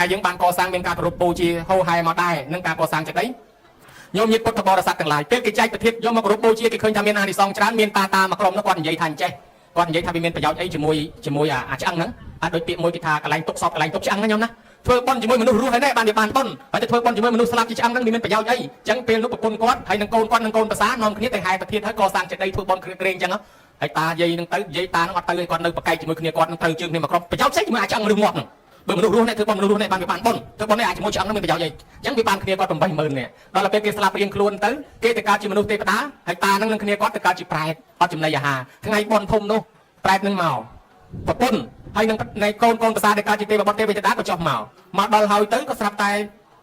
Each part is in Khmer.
យើងបានកសាងមានការគោរពបូជាហូរហែមកដែរនឹងការកសាងចិត្តអីញោមញាតិពុទ្ធបរិស័ទទាំងឡាយពេលគេចែកប្រធានយកមកគោរពបូជាគេឃើញថាមានអានិសង្សច្រើនមានតាមកក្រុមនោះគាត់និយាយថាអញ្ចេះគាត់និយាយថាវាមានប្រយោជន៍អីជាមួយអាឆ្អឹងហ្នឹងអាចដូចពាក្យមួយគេថាកន្លែងទុកសពកន្លែងទុកឆ្អឹងហ្នឹងញោមណាធ្វើបន់ជាមួយមនុស្សរស់ហើយដែរបានបន់ហើយទៅធ្វើបន់ជាមួយមនុស្សស្លាប់ជាឆ្អឹងហ្នឹងមានប្រយោជន៍អីអញ្ចឹងពេលនោះប្រពន្ធគាត់ហើយនឹងកូនគាត់នឹងកូនប្រសានាំគ្នាទៅហែប្រធានហើយកសាងចិត្តអីធ្វើបន់ក្រែងអញ្ចឹងហើយតាយាយនឹងទៅយាយតានឹងអត់ទៅគាត់នៅប្រកែកជាមួយគ្នាគាត់នឹងត្រូវជើងគ្នាមកក្រុមប្រយោជន៍ស្អីជាមួយអាឆ្អឹងមនុស្សងាប់ហ្នឹងបើមនុស្សរស់នេះធ្វើបន់មនុស្សរស់នេះបានបន់ធ្វើបន់នេះអាចជាមួយឆ្អឹងហ្នឹងមានប្រយោជន៍អីអញ្ចឹងវាបានគ្នាគាត់80000នាក់ដល់ពេលគេស្លាប់រៀងខ្លួនទៅគេទៅកើតជាមនុស្សទេវតាហើយតានឹងគ្នាគាត់ទៅកើតជាប្រែតអត់ចំណីអាហារថ្ងៃបន់ធំនោះប្រែតនឹងមកប្រពន្ធហើយនឹងនៃកូនប្រសាដែលកើតជាទេវបុត្រទេវតាក៏ចុះមកដល់ហើយទៅក៏ស្រាប់ត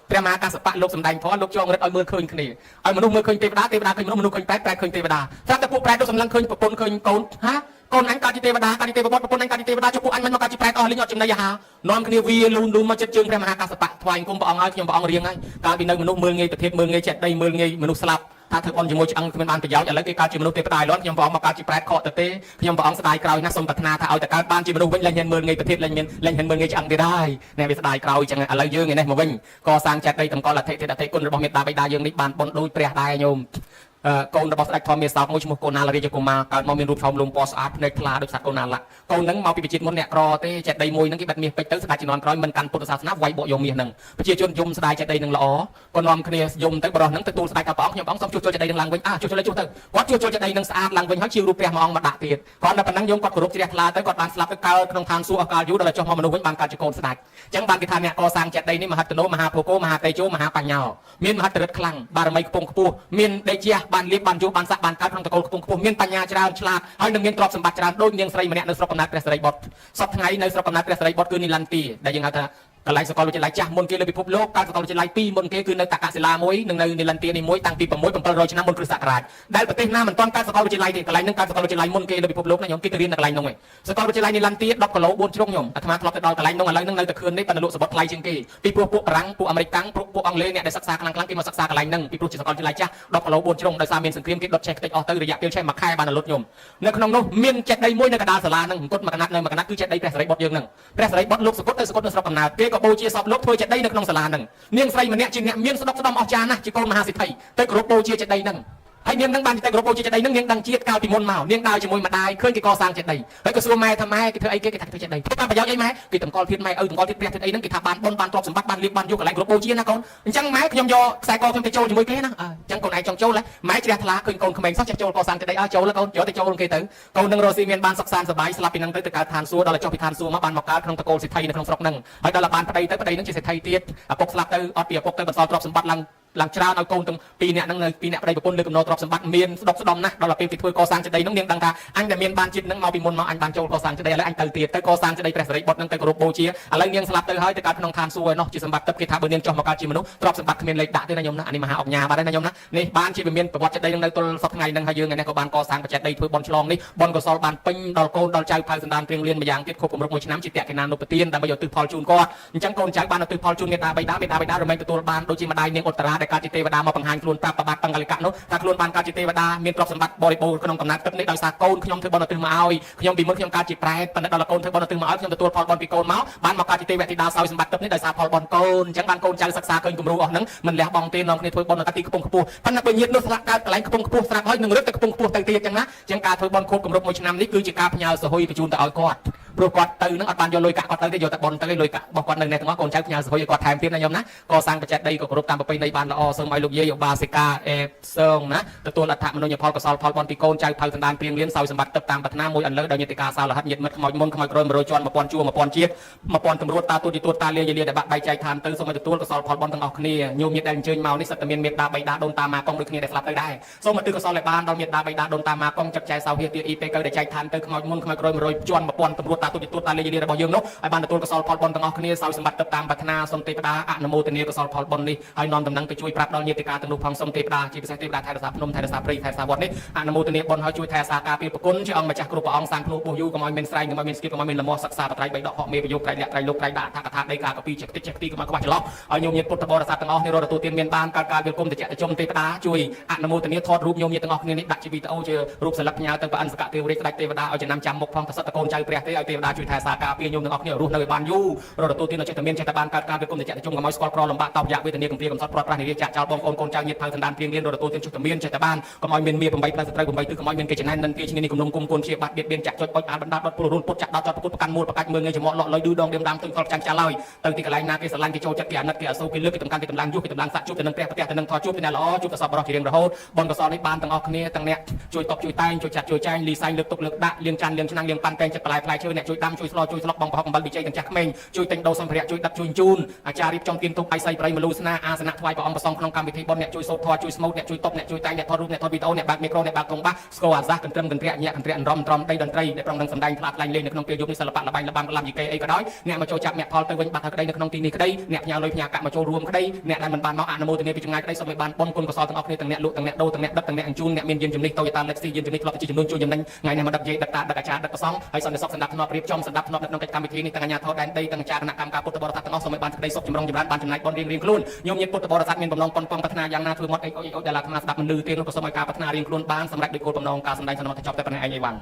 ែព្រះមហាកាសបៈលោកសំដែងធម៌លោកចងរិទ្ធឲ្យមើលឃើញគ្នាឲ្យមនុស្សមើលឃើញទេវតាឃើញមនុស្សឃើញប្រែតឃើញទេវតាស្រាប់តែពួកប្រែតលោកសម្លឹងឃើញប្រពន្ធឃើញកូនហាកូនអញកើតជាទេវតាកើតជាទេវបុត្រប្រពន្ធអញកើតជាទេវតាចុះពួកអញមិនមកកើតជាប្រែតអស់លេងអត់ចំណីអាហារនាំគ្នាវាលូនមកចិត្តជើងព្រះមហាកាសបៈថ្វាយគុំព្រះអង្គឲ្យខ្ញុំព្រះអង្គរៀងហើយកាលពីនៅមនុស្សមើលងាយប្រធានមើលងាយចេតិយមើលងាយមនុស្សស្លាប់ថាធ្វើបន់ជាមួយឆ្អឹងគ្មានបានប្រយោជន៍ឥឡូវគេកើតជាមនុស្សទេវតាលាន់ខ្ញុំព្រះអង្គមកកើតជាប្រែតខកទៅទេខ្ញុំព្រះអង្គស្ដាយក្រោយណាស់សូមប្រាថ្នាថាឲ្យតែកើតបានជាមនុស្សវិញលែងហ៊ានមើលងាយប្រធានលែងហ៊ានមើលងាយឆ្អឹងទៀតហើយណែវាស្ដាយក្រោយចឹងឥឡូវយើងឯនេះមកវិញកសាងចិត្តដីតម្កល់អធិទេអធិគុណរបស់មេត្តាបិតាយើងនេះបានបន់ដូចព្រះដែរញោមកូនរបស់ស្ដេចធម្មមេសោកមួយឈ្មោះកូនណាលរាជកុមារកើតមកមានរូបថោមលំពណ៌ស្អាតភ្នែកថ្លាដូចសត្វកូនណាលៈកូននឹងមកពីជាតិមុនអ្នកក្រទេចេតិយមួយនឹងគេបាត់មាសពេជ្រទៅស្ដេចជំនាន់ក្រោយមិនកាន់ពុទ្ធសាសនាវាយបកយកមាសនឹងប្រជាជនយំស្ដាយចេតិយនឹងល្អក៏នាំគ្នាយំទៅបរោះនឹងទៅទូលស្ដេចថាព្រះអង្គខ្ញុំព្រះអង្គសូមជួសជុលចេតិយនឹងឡើងវិញជួសជុលទៅគាត់ជួសជុលចេតិយនឹងស្អាតឡើងវិញហើយជារូបព្រះមកអង្គមកដាក់ទៀតគាត់ដល់ប៉ុណ្ណឹងយំគាត់គោរពជ្រះថ្លាទៅគាត់បានស្លាប់ទៅកើតក្នុងឋានសួគ៌អកាលយូរដល់ចុះមកមនុស្សវិញបានកើតជាកូនស្ដេចអញ្ចឹងបានគេថាអ្នកកសាងចេតិយនេះមហិតនោមហាភោគោមហាតេជោមហាបញ្ញាមានមហិទ្ធិឫទ្ធិខ្លាំងបារមីខ្ពង់ខ្ពស់មានដេជះបានលៀបបានយោបានស័កបានកើតក្នុងតកូលខ្ពង់ខ្ពស់មានបញ្ញាច្រើនឆ្លាតហើយនឹងមានទ្រព្យសម្បត្តិច្រើនដូចនាងស្រីម្នាក់នៅស្រុកកំណើតព្រះសិរីបុត្រសពថ្ងៃនៅស្រុកកំណើតព្រះសិរីបុត្រគឺនីឡន្ទាដែលយើងហៅថាកន្លែងសាកលវិទ្យាល័យចាស់មុនគេលើពិភពលោកការសាកលវិទ្យាល័យ2មុនគេគឺនៅតកសិលាមួយនិងនៅនីឡន្ទានេះមួយតាំងពី700ឆ្នាំមុនគ្រិស្តសករាជដែលប្រទេសណាមិនទាន់កើតសាកលវិទ្យាល័យទេកន្លែងនឹងកើតសាកលវិទ្យាល័យមុនគេលើពិភពលោកណាខ្ញុំគេទៅរៀននៅកន្លែងនោះឯងសាកលវិទ្យាល័យនីឡន្ទា10គីឡូ4ជ្រុងខ្ញុំអាត្មាធ្លាប់ទៅដល់កន្លែងនោះឥឡូវនឹងនៅតែខឿននេះប៉ុន្តែលោកសបុតថ្លៃជាងគេពីព្រោះពួកបារាំងពួកអាមេរិកកាំងពួកអង់គ្លេសអ្នកដែលសិក្សាខ្លាំងគេមកសិក្សាកន្លែងហ្នឹងពីព្រោះជាសាកលវិទ្យាល័យចាស់10គីឡូ4ជ្រុងដោយសារមានសង្គ្រាមគេដុតឆេះខ្ទេចអស់ទៅរយៈពេលឆេះមួយខែបានរលត់ខ្ញុំនៅក្នុងនោះមានចេតិយមួយនៅកណ្ដាលសាលាហ្នឹងអង្គុតមួយកណ្ដាលនៅមួយកណ្ដាលគឺចេតិយព្រះសិរីបុត្រយើងហ្នឹងព្រះសិរីបុត្រលោកសកុតទៅសកុតនៅស្រុកកំណើតគេក៏បូជាសពលោកធ្វើចេតិយនៅក្នុងសាលាហ្នឹងនាងស្រីម្នាក់ជាអ្នកមានស្ដុកស្ដំអស្ចារ្យណាស់ជាកូនមហាសេដ្ឋីទៅគោរពបូជាចេតិយហ្នឹងហើយនាងនឹងបានទៅគោរពបូជាចេតិយហ្នឹងនាងដឹងជាតិកាលពីមុនមកនាងដើរជាមួយម្ដាយឃើញគេកសាងចេតិយហើយក៏សួរម៉ែថាម៉ែគេធ្វើអីគេថាធ្វើចេតិយធ្វើបានប្រយោជន៍អីម៉ែគេតម្កល់ធាតុម៉ែឪតម្កល់ធាតុព្រះធាតុអីហ្នឹងគេថាបានបុណ្យបានទ្រព្យសម្បត្តិបានលៀបបានយកកន្លែងគោរពបូជាណាកូនអញ្ចឹងម៉ែខ្ញុំយកខ្សែកខ្ញុំទៅចូលជាមួយគេណាអញ្ចឹងកូនឯងចង់ចូលហ៎ម៉ែជ្រះថ្លាឃើញកូនក្មេងសោះចេះចូលកសាងចេតិយចូលកូនយកទៅចូលគេទៅកូននឹងរស់ស៊ីមានបានសុខសាន្តសប្បាយស្លាប់ពីហ្នឹងទៅកើតឋានសួគ៌ដល់ចុះពីឋានសួគ៌មកបានមកកើតក្នុងតកូលសេដ្ឋីនៅក្នុងស្រុកហ្នឹងហើយដល់បានប្តីទៅប្តីហ្នឹងជាសេដ្ឋីទៀតឪពុកស្លាប់ទៅអត់ពីឪពុកទៅបន្សល់ទ្រព្យសម្បត្តិឡើងច្រើនឲ្យកូនទាំង2នាក់ហ្នឹងនៅ2នាក់ប្តីប្រពន្ធលើកំណត់ទ្រព្យសម្បត្តិមានស្ដុកស្ដំណាស់ដល់ពេលគេធ្វើកសាងចេតិយហ្នឹងនាងដឹងថាអញដែលមានបានជាតិហ្នឹងមកពីមុនមកអញបានចូលកសាងចេតិយឥឡូវអញទៅទៀតទៅកសាងចេតិយព្រះសិរីបុត្រហ្នឹងទៅគោរពបូជាឥឡូវនាងស្លាប់ទៅហើយទៅកើតក្នុងឋានសួគ៌ឯនោះជាសម្បត្តិទឹកគេថាបើនាងចុះមកកើតជាមនុស្សទ្រព្យសម្បត្តិគ្មានលេខដាក់ទេណាញោមណាអានេះមហាអញ្ញាបាទណាញោមណានេះបានជាមានប្រវត្តិចេតិយហ្នឹងនៅទល់សពថ្ងៃហ្នឹងហើយយើងឯនេះក៏បានកសាងបច្ចេតិយធ្វើបន់ឆ្លងនេះបន់កុសលបានពេញដល់កូនដល់ចៅផៅសន្តានព្រៀងលៀនម្យ៉ាងទៀតគ្រប់គម្រប់1ឆ្នាំជាតេកិណានុបទានដើម្បីយកទិសផលជូនគាត់អញ្ចឹងកូនចៅបានទិសផលជូនមេត្តាបិតារមែងទទួលបានដូចជាម្ដាយនាងឧត្តរាដែលកើតជាទេវតាមកបង្ហាញខ្លួនប្រាប់ប្របាទបង្កលិកៈនោះថាខ្លួនបានកើតជាទេវតាមានទ្រព្យសម្បត្តិបរិបូរណ៍ក្នុងកំណត់ទឹកនេះដោយសារកូនខ្ញុំធ្វើបន់ឧទ្ទិសមកឲ្យខ្ញុំពីមុនខ្ញុំកើតជាប្រែតប៉ុន្តែដល់កូនធ្វើបន់ឧទ្ទិសមកឲ្យខ្ញុំទទួលផលបន់ពីកូនមកបានមកកើតជាទេវធីតាសោយសម្បត្តិទឹកនេះដោយសារផលបន់កូនអញ្ចឹងបានកូនចៅសិក្សាឃើញគំរូអស់ហ្នឹងមិនលះបង់ទេនាំគ្នាធ្វើបន់នៅទីខ្ពង់ខ្ពស់ប៉ុន្តែបើញាតិនោះស្លាប់កើតកន្លែងខ្ពង់ខ្ពស់ស្រាប់ហើយនឹងរឹតទៅខ្ពង់ខ្ពស់ទៅទៀតអញ្ចឹងណាអញ្ចឹងការធ្វើបន់គ្រប់គម្រប់1ឆ្នាំនេះគឺជាការផ្ញើសហុយបញ្ជូនទៅឲ្យគាត់ព្រោះគាត់ទៅនឹងអត់បានយកលុយកាក់គាត់ទៅទេយកតែបន់ទៅលុយកាក់របស់គាត់នៅនេះទាំងអស់កូនចៅផ្ញើសហុយឲ្យគាត់ថែមទៀតណាញោមណាកសាងបច្ចេកដីក៏គោរពតាមប្រពៃណីបានល្អសូមឲ្យលោកយាយឧបាសិកាសើងណាទទួលអត្ថមនោញ្ញផលកុសលផលបន់ពីកូនចៅផៅសន្តានព្រៀងលៀនសោយសម្បត្តិទឹកតាមប្រាថ្នាមួយអន្លើដោយញាតិកាសាលហិតញាតិមិត្តខ្មោចមុនខ្មោចក្រោយ100ជាន់1000ជួរ1000ជាតិ1000តម្រួតតាទូទីទួតតាលាយាលាដែលបាក់បែកចែកឋានទៅសូមឲ្យទទួលកុសលផលបន់ទាំងអស់គ្នាញោមញាតិដែលអញ្ជើញមកនេះសិតតែមានមេត្តាបិតាដូនតាម៉ាកុងដូចគ្នាដែលស្លាប់ទៅដែរសូមឲ្យទិកុសលឲ្យបានដល់មេត្តាបិតាដូនតាម៉ាកុងចិត្តចែកសោហៀទាអ៊ីពេកើដែលចែកឋានទៅខ្មោចមុនខ្មោចក្រោយ100ជាន់1000តម្រួតតាទូទីទួតតាលាយាលារបស់យើងនោះឲ្យបានទទួលកុសលផលបន់ទាំងអស់គ្នាសោយសម្បត្តិទឹកតាមប្រាថ្នាសូមទេវតាអនុមោទនាកុសលផលបន់នេះហើយនាំដំណឹងទៅជួយប្រាប់ដល់ញាតិកាទាំងនោះផងសូមទេវតាជាពិសេសទេវតាថែរក្សាភ្នំថែរក្សាព្រៃថែរក្សាវត្តនេះអនុមោទនាបុណ្យហើយជួយថែរក្សាការពារប្រគុណជាអង្គម្ចាស់គ្រប់ព្រះអង្គសាងភ្នោះពោះយូរកុំឲ្យមានស្រែកកុំឲ្យមានស្គៀបកុំឲ្យមានលំមសិក្សាបត្រៃបីដកហក់មេប្រយោគត្រៃលក្ខត្រៃលោកត្រៃដាក់ថាកថាដីកាកពីចេះតិចចេះទីកុំឲ្យខ្វះច្រឡំឲ្យញោមញាតិពុទ្ធបរិស័ទទាំងអស់នេះរត់ទទួលទានមានបានការវិលគុំតិចតិជុំទេវតាជួយអនុមោទនាថតរូបញោមញាតិទាំងអស់គ្នានេះដាក់ជាវីដេអូជារូបសិលឹកផ្ញើទៅព្រះអិនសកៈទេវរាជស្ដេចទេវតាឲ្យចំណាំចាំមុខផងប្រសិទ្ធកូនចៅព្រះទេឲ្យទេវ វតាជួយថែសាការពារញោមទាំងអស់គ្នារស់នៅឲ្យបានយូររទទួលទានចិត្តមានចិត្តបានកើតការវាគុំតែចិត្តជុំកុំឲ្យស្គាល់ក្រលំបាកតបយ៉ាវេទនាកំព្រាកំសត់ប្រត់ប្រាស់និយាយចាក់ចោលបងប្អូនកូនចៅញាតិផៅសន្តានព្រៀងរៀនរទទួលទានចិត្តមានចិត្តបានកុំឲ្យមានមា8ផ្នែកសត្រូវ8ទិសកុំឲ្យមានកិច្ចណែននិនទាឈ្នានីគំនុំគុំគុនជាបាត់បៀតបៀនចាក់ចុចអុចអាលបណ្ដាដុតពលរុនពុតចាក់ដោតចោតប្រគុតប្រកាន់មូលប្រកាច់មើងងាយចំអកលក់លុយឌឺដងរៀមដាំទិញកលចាញ់ចាឡើយទៅទីកន្លែងណាគេស្រឡាញ់គេចូលចិត្តគេអាណិតគេអសូរគេលើកគេតំកាន់គេតំឡាងយុះគេតំឡាងសាក់ជួបទៅនឹងព្រះប្រទះទៅនឹងថតជួបទៅអ្នកល្អជួបទៅសពបរោះជារៀងរហូតបនកសលនេះបានទាំងអស់គ្នាទាំងអ្នកជួយតបជួយតែងជួយចាត់ជួយចែងលីសែងលើកទុកលើកដាក់លៀងចាន់លៀងឆ្នាំងលៀងប៉ាន់តែងចិត្តបន្លែផ្លែឈើអ្នកជួយដាំជួយស្លជួយស្លុកបងប្រហុកអំបិលប៊ីចេទាំងចាស់ក្មេងជួយទិញដូរសម្ភារៈជួយដឹកជួយជូនអាចារ្យរៀបចំទៀនទុកអាយស័យប្រៃមលូស្នាអាសនៈថ្វាយព្រះអង្គប្រសងក្នុងកម្មវិធីបុណ្យអ្នកជួយសូត្រធម៌ជួយស្មូតអ្នកជួយតបអ្នកជួយតែងអ្នកថតរូបអ្នកថតវីដេអូអ្នកបើកមីក្រូអ្នកបើកកងបាសស្គរអាសាសកន្ទ្រឹមកន្ទ្រាក់ញាក់កន្ទ្រាក់រំត្រំដីតន្ត្រីដែលប្រងនឹងសម្ដែងខ្លាចខ្លាញ់លេងនៅក្នុងពេលយប់នេះសិល្បៈលបាញ់លបាំក្លាំយីកេអីក៏ដោយអ្នកមកចូលចាប់អ្នកផលទៅវិញបាត់ហើយក្តីនៅក្នុងទីនេះក្តីអ្នកផ្ញើលុយផ្ញើកាក់មកចូលរួមក្តីអ្នកដែលមិនបានមកអនុមោទនាពីចម្ងាយក្តីសូមឲ្យបានបុណ្យគុណកុសលទាំងអស់គ្នាទាំងអ្នកលក់ទាំងអ្នកដូរទាំងអ្នកដឹកទាំងអ្នកអញ្ជូនអ្នកមានយានជំនិះតូយតាឡេកស៊ីយានជំនិះធ្លាប់ជាចំនួនជួយចំណេញថ្ងៃនេះមកដឹកយាយដឹកតាដឹកអាចារ្យដឹកប្រសងហើយសន្តិសុខសណ្ដាប់ធ្នាប់រៀបចំសណ្ដាប់ធ្នាប់នៅក្នុងកិច្ចកម្មវិធីនេះទាំងអាជ្ញាធរដែនដីទាំងអាចារ្យគណៈកម្មការពុទ្ធបរិស័ទទាំងអស់សូមឲ្យបានក្តីសុខចម្រុងចម្រើនបានចំណែកបុណ្យរៀងៗខ្លួនញោមញាតិពុទ្ធបរិស័ទមានបំណងប៉ុនប៉ងប្រាថ្នាយ៉ាងណាធ្វើមកអីអុយដែលអាត្មាស្ដាប់មិនឮទេនោះក៏សូមឲ្យការប្រាថ្នារៀងខ្លួនបានសម្រេចដោយគោលបំណងការសម្ដែងសន្មតចប់តែប៉ុណ្ណេះឯងអីវ៉ាន់